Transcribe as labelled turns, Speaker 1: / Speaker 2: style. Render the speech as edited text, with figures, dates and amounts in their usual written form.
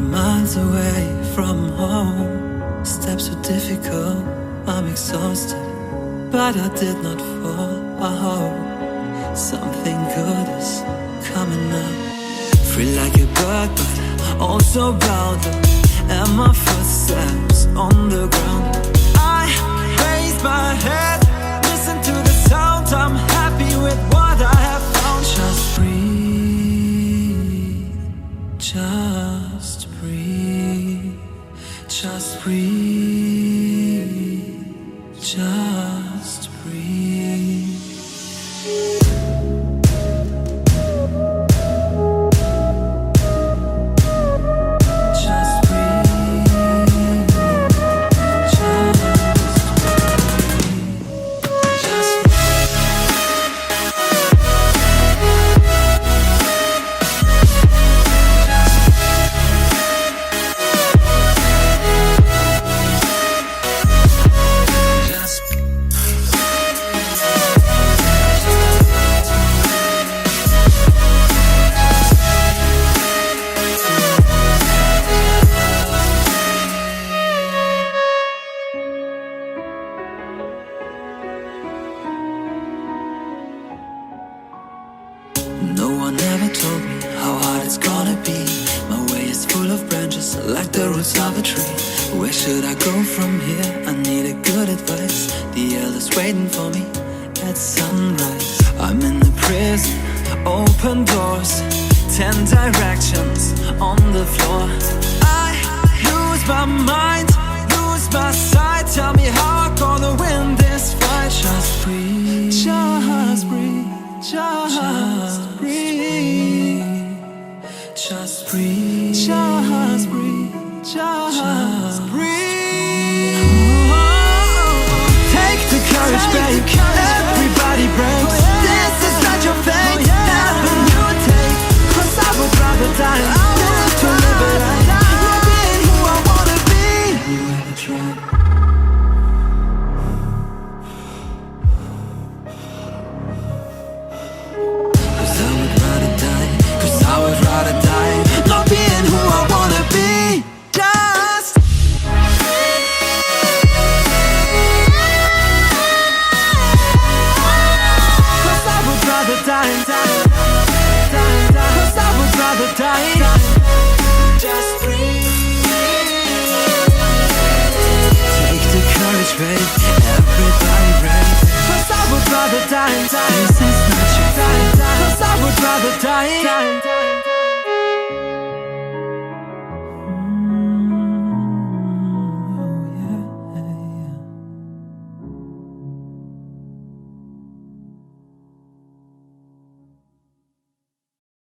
Speaker 1: miles away from home. Steps were difficult, I'm exhausted, but I did not fall. I hope something good is coming up. Free like a bird, but also bound up, and my footsteps on the ground. I raise my head, listen to the sound. I'm happy with what I have found. Just breathe, just breathe, just breathe, just breathe. No one ever told me how hard it's gonna be. My way is full of branches, like the roots of a tree. Where should I go from here? I need a good advice. The elders waiting for me at sunrise. I'm in the prison, open doors, 10 directions on the floor. I lose my mind, lose my sight. Tell me how I'm gonna win this fight. Just breathe, just breathe, just breathe, just breathe, just breathe, just breathe. Take the courage, babe. Everybody breaks. This is not your fate. Happen you take. 'Cause I would rather die than to live it out. Not being who I wanna be. Have you ever tried? 'Cause I would rather die. 'Cause I would rather die not being who I wanna be. Just 'cause I would rather die, die, die, die. 'Cause I would rather die. Just breathe. Take the courage, babe. Everybody brave. 'Cause I would rather die, die. This is not your time. 'Cause I would rather die.